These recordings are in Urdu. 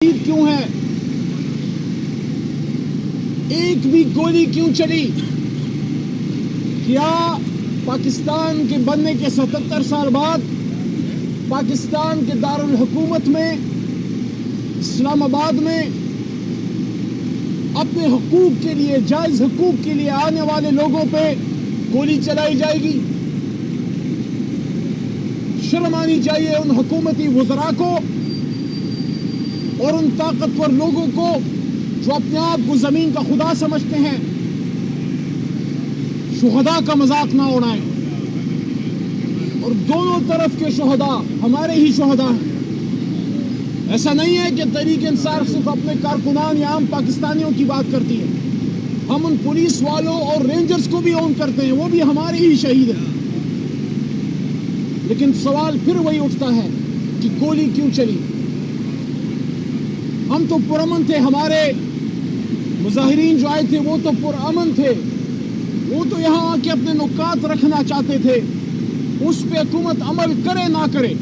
کیوں ہے؟ ایک بھی گولی کیوں چلی؟ کیا پاکستان کے بننے کے 77 سال بعد پاکستان کے دارالحکومت میں اسلام آباد میں اپنے حقوق کے لیے، جائز حقوق کے لیے آنے والے لوگوں پہ گولی چلائی جائے گی؟ شرم آنی چاہیے ان حکومتی وزراء کو اور ان طاقتور لوگوں کو جو اپنے آپ کو زمین کا خدا سمجھتے ہیں۔ شہداء کا مذاق نہ اڑائیں، اور دونوں طرف کے شہداء ہمارے ہی شہداء ہیں۔ ایسا نہیں ہے کہ تحریک انصاف صرف اپنے کارکنان یا عام پاکستانیوں کی بات کرتی ہے، ہم ان پولیس والوں اور رینجرز کو بھی اون کرتے ہیں، وہ بھی ہمارے ہی شہید ہیں۔ لیکن سوال پھر وہی اٹھتا ہے کہ گولی کیوں چلی؟ ہم تو پرامن تھے، ہمارے مظاہرین جو آئے تھے وہ تو پرامن تھے، وہ تو یہاں آ کے اپنے نکات رکھنا چاہتے تھے، اس پہ حکومت عمل کرے نہ کرے،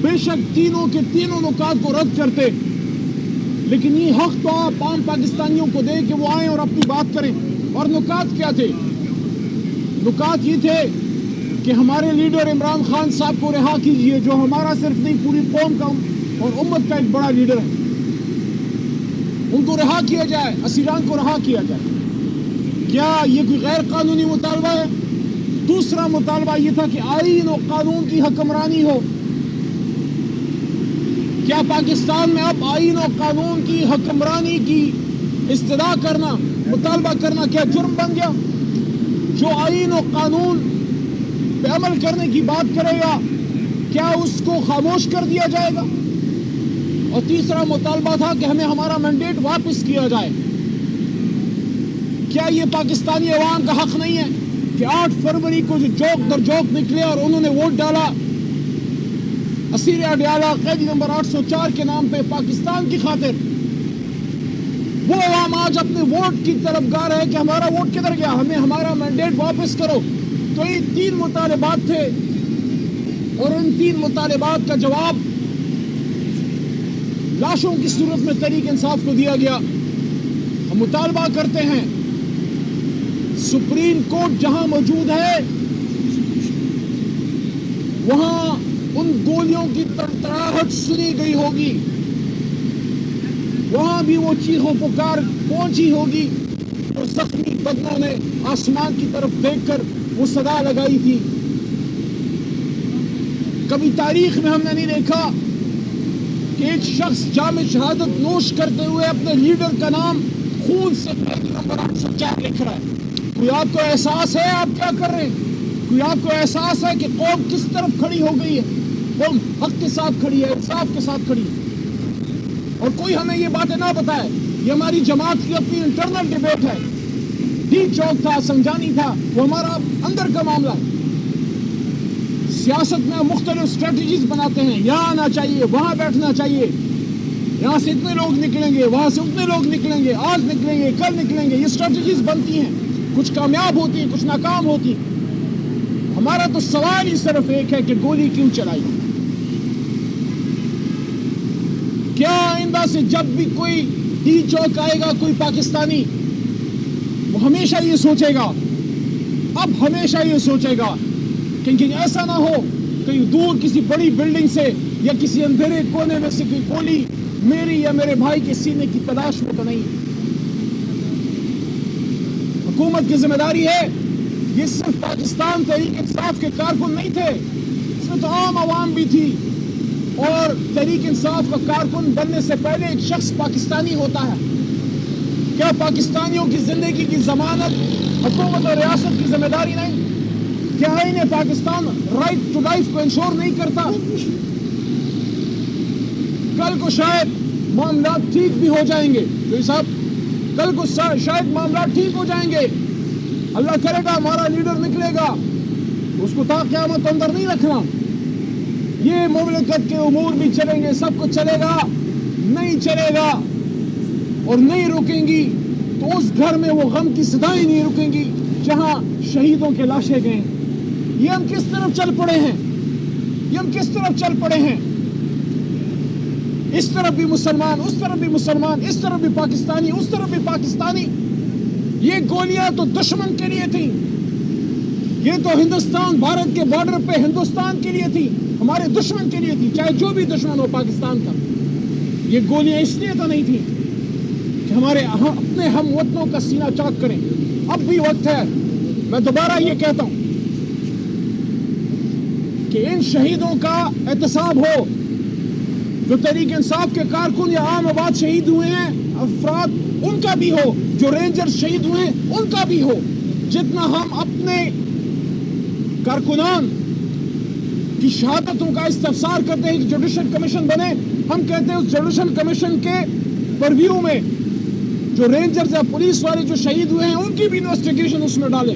بے شک تینوں کے تینوں نکات کو رد کرتے، لیکن یہ حق تو آپ عام پاکستانیوں کو دے کہ وہ آئیں اور اپنی بات کریں۔ اور نکات کیا تھے؟ نکات یہ تھے کہ ہمارے لیڈر عمران خان صاحب کو رہا کیجیے، جو ہمارا صرف نہیں پوری قوم کا اور امت کا ایک بڑا لیڈر ہے، ان کو رہا کیا جائے، اسیران کو رہا کیا جائے۔ کیا یہ کوئی غیر قانونی مطالبہ ہے؟ دوسرا مطالبہ یہ تھا کہ آئین و قانون کی حکمرانی ہو۔ کیا پاکستان میں اب آئین و قانون کی حکمرانی کی استدعا کرنا، مطالبہ کرنا کیا جرم بن گیا؟ جو آئین و قانون پہ عمل کرنے کی بات کرے گا کیا اس کو خاموش کر دیا جائے گا؟ اور تیسرا مطالبہ تھا کہ ہمیں ہمارا مینڈیٹ واپس کیا جائے۔ کیا یہ پاکستانی عوام کا حق نہیں ہے کہ 8 فروری کو جو جوک در جوک نکلے اور انہوں نے ووٹ ڈالا اسیر اڈیالہ قیدی نمبر 804 کے نام پہ پاکستان کی خاطر، وہ عوام آج اپنے ووٹ کی طلبگار ہے کہ ہمارا ووٹ کدھر گیا، ہمیں ہمارا مینڈیٹ واپس کرو۔ تو یہ 3 مطالبات تھے، اور ان 3 مطالبات کا جواب لاشوں کی صورت میں تحریک انصاف کو دیا گیا۔ ہم مطالبہ کرتے ہیں سپریم کورٹ جہاں موجود ہے وہاں ان گولیوں کی تڑتڑاہٹ سنی گئی ہوگی، وہاں بھی وہ چیخو پکار پہنچی ہوگی اور زخمی بدنوں نے آسمان کی طرف دیکھ کر وہ صدا لگائی تھی۔ کبھی تاریخ میں ہم نے نہیں دیکھا کہ ایک شخص جام شہادت نوش کرتے ہوئے اپنے لیڈر کا نام خون سے قیدی نمبر 804 لکھ رہا ہے۔ کوئی آپ کو احساس ہے آپ کیا کر رہے ہیں؟ کوئی آپ کو احساس ہے کہ قوم کس طرف کھڑی ہو گئی ہے؟ قوم حق کے ساتھ کھڑی ہے، انصاف کے ساتھ کھڑی ہے، اور کوئی ہمیں یہ باتیں نہ بتائے۔ یہ ہماری جماعت کی اپنی انٹرنل ڈیبیٹ ہے، ڈی چوک تھا، سنجانی تھا، وہ ہمارا اندر کا معاملہ ہے۔ سیاست میں مختلف اسٹریٹجیز بناتے ہیں، یہاں آنا چاہیے، وہاں بیٹھنا چاہیے، یہاں سے اتنے لوگ نکلیں گے، وہاں سے اتنے لوگ نکلیں گے، آج نکلیں گے، کل نکلیں گے، یہ اسٹریٹجیز بنتی ہیں، کچھ کامیاب ہوتی ہیں، کچھ ناکام ہوتی ہیں۔ ہمارا تو سوال ہی صرف ایک ہے کہ گولی کیوں چلائی؟ کیا آئندہ سے جب بھی کوئی ڈی چوک آئے گا کوئی پاکستانی، وہ ہمیشہ یہ سوچے گا، اب ہمیشہ یہ سوچے گا کہ ایسا نہ ہو کہیں دور کسی بڑی بلڈنگ سے یا کسی اندھیرے کونے میں سے کوئی گولی میری یا میرے بھائی کے سینے کی تلاش میں تو نہیں۔ حکومت کی ذمہ داری ہے، یہ صرف پاکستان تحریک انصاف کے کارکن نہیں تھے، اس میں تو عام عوام بھی تھی، اور تحریک انصاف کا کارکن بننے سے پہلے ایک شخص پاکستانی ہوتا ہے۔ کیا پاکستانیوں کی زندگی کی ضمانت حکومت اور ریاست کی ذمہ داری نہیں؟ کیا آئین پاکستان رائٹ ٹو لائف کو انشور نہیں کرتا؟ کل کو شاید معاملات ٹھیک بھی ہو جائیں گے، جو صاحب کل کو شاید معاملات ٹھیک ہو جائیں گے، اللہ کرے گا ہمارا لیڈر نکلے گا، اس کو تا قیامت اندر نہیں رکھنا۔ یہ مملکت کے امور بھی چلیں گے، سب کچھ چلے گا، نہیں چلے گا اور نہیں رکیں گی تو اس گھر میں وہ غم کی صدائیں نہیں رکیں گی جہاں شہیدوں کے لاشیں گئے۔ یہ ہم کس طرف چل پڑے ہیں، یہ ہم کس طرف چل پڑے ہیں؟ اس طرف بھی مسلمان، اس طرف بھی مسلمان، اس طرف بھی پاکستانی، اس طرف بھی پاکستانی. یہ گولیاں تو دشمن کے لیے تھیں. یہ تو ہندوستان بھارت کے بارڈر پہ ہندوستان کے لیے تھی، ہمارے دشمن کے لیے تھی، چاہے جو بھی دشمن ہو پاکستان کا. یہ گولیاں اس لیے تو نہیں تھیں کہ ہمارے اپنے ہم وطنوں کا سینہ چاک کریں. اب بھی وقت ہے. میں دوبارہ یہ کہتا ہوں کہ ان شہیدوں کا احتساب ہو. جو تحریک انصاف کے کارکن یا عام آباد شہید ہوئے ہیں افراد، ان کا بھی ہو. جو رینجر شہید ہوئے ہیں ان کا بھی ہو. جتنا ہم اپنے کارکنان کی شہادتوں کا استفسار کرتے ہیں کہ جوڈیشل کمیشن بنے، ہم کہتے ہیں اس جوڈیشل کمیشن کے پرویو میں جو رینجرز یا پولیس والے جو شہید ہوئے ہیں ان کی بھی انویسٹیگیشن اس میں ڈالیں.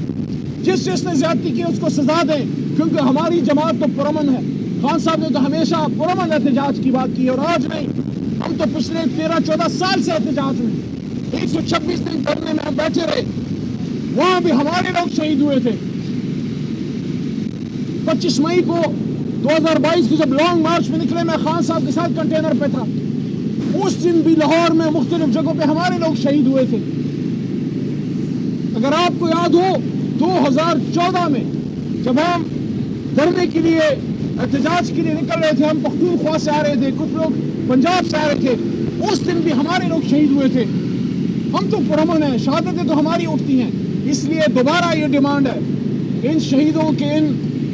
جس نے زیادتی کی اس کو سزا دیں، کیونکہ ہماری جماعت تو پرامن ہے. خان صاحب نے تو ہمیشہ پرامن احتجاج کی بات کی، اور آج نہیں، ہم تو پچھلے 13-14 سال سے احتجاج میں 126 دن کرنے میں ہم بیٹھے رہے. وہاں بھی ہمارے لوگ شہید ہوئے تھے. 25 مئی کو 2022 کو جب لانگ مارچ میں نکلے، میں خان صاحب کے ساتھ کنٹینر پہ تھا. اس دن بھی لاہور میں مختلف جگہوں پہ ہمارے لوگ شہید ہوئے تھے. اگر آپ کو یاد ہو 2014 میں جب ہم دھرنے کے لیے احتجاج کے لیے نکل رہے تھے، ہم پختونخوا سے آ رہے تھے، کچھ لوگ پنجاب سے آ رہے تھے، اس دن بھی ہمارے لوگ شہید ہوئے تھے. ہم تو پرامن ہیں، شہادتیں تو ہماری اٹھتی ہیں. اس لیے دوبارہ یہ ڈیمانڈ ہے، ان شہیدوں کے ان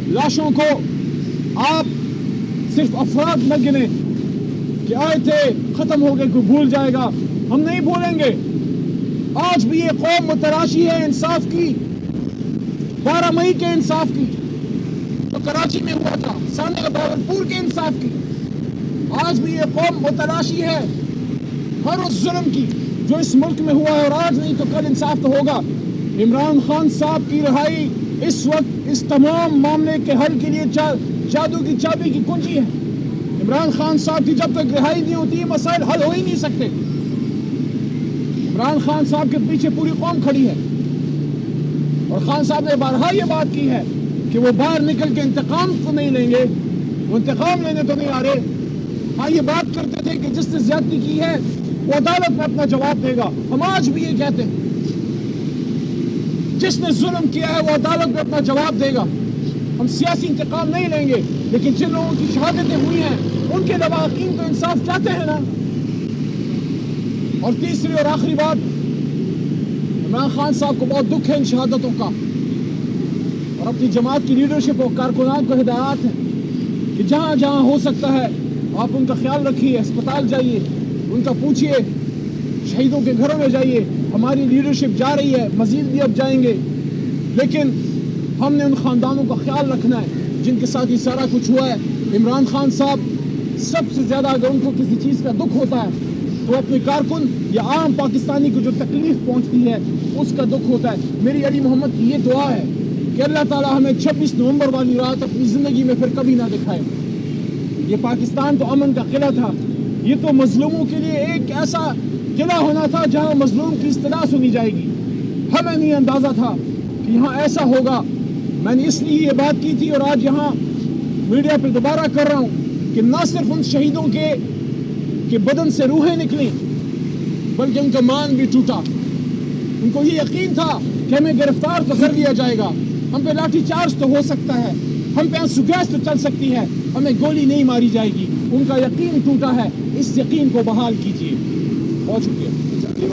لاشوں کو آپ صرف افراد نہ گنے کہ آئے تھے ختم ہو گئے، کوئی بھول جائے گا. ہم نہیں بھولیں گے. آج بھی یہ قوم متلاشی ہے انصاف کی، 12 مئی کے انصاف کی جو کراچی میں ہوا تھا، سانحہ بہاولپور کے انصاف کی. آج بھی یہ قوم متلاشی ہے ہر اس ظلم کی جو اس ملک میں ہوا ہے، اور آج نہیں تو کل انصاف تو ہوگا. عمران خان صاحب کی رہائی اس وقت اس تمام معاملے کے حل کے لیے جادو کی چابی کی کنجی ہے. عمران خان صاحب کی جب تک رہائی نہیں ہوتی، یہ مسائل حل ہو ہی نہیں سکتے. عمران خان صاحب کے پیچھے پوری قوم کھڑی ہے، اور خان صاحب نے بارہا یہ بات کی ہے کہ وہ باہر نکل کے انتقام تو نہیں لیں گے. وہ انتقام لینے تو نہیں آ رہے. ہاں یہ بات کرتے تھے کہ جس نے زیادتی کی ہے وہ عدالت میں اپنا جواب دے گا. ہم آج بھی یہ کہتے ہیں، جس نے ظلم کیا ہے وہ عدالت میں اپنا جواب دے گا. ہم سیاسی انتقام نہیں لیں گے، لیکن جن لوگوں کی شہادتیں ہوئی ہیں ان کے لواحقین تو انصاف چاہتے ہیں نا. اور تیسری اور آخری بات، عمران خان صاحب کو بہت دکھ ہے ان شہادتوں کا، اور اپنی جماعت کی لیڈرشپ اور کارکنان کو ہدایات ہیں کہ جہاں جہاں ہو سکتا ہے آپ ان کا خیال رکھیے. اسپتال جائیے، ان کا پوچھیے، شہیدوں کے گھروں میں جائیے. ہماری لیڈرشپ جا رہی ہے، مزید بھی اب جائیں گے، لیکن ہم نے ان خاندانوں کا خیال رکھنا ہے جن کے ساتھ یہ سارا کچھ ہوا ہے. عمران خان صاحب سب سے زیادہ اگر ان کو کسی چیز کا دکھ ہوتا ہے تو اپنے کارکن یا عام پاکستانی کو جو تکلیف پہنچتی ہے اس کا دکھ ہوتا ہے. میری علی محمد کی یہ دعا ہے کہ اللہ تعالیٰ ہمیں 26 نومبر والی رات اپنی زندگی میں پھر کبھی نہ دکھائے. یہ پاکستان تو امن کا قلعہ تھا، یہ تو مظلوموں کے لیے ایک ایسا قلعہ ہونا تھا جہاں مظلوم کی اصطلاح سنی جائے گی. ہمیں نہیں اندازہ تھا کہ یہاں ایسا ہوگا. میں نے اس لیے یہ بات کی تھی، اور آج یہاں میڈیا پہ دوبارہ کر رہا ہوں کہ نہ صرف ان شہیدوں کے بدن سے روحیں نکلیں، بلکہ ان کا مان بھی ٹوٹا. ان کو یہ یقین تھا کہ ہمیں گرفتار تو کر لیا جائے گا، ہم پہ لاٹھی چارج تو ہو سکتا ہے، ہم پہ آنسو گیس تو چل سکتی ہے، ہمیں گولی نہیں ماری جائے گی. ان کا یقین ٹوٹا ہے. اس یقین کو بحال کیجیے. بہت شکریہ.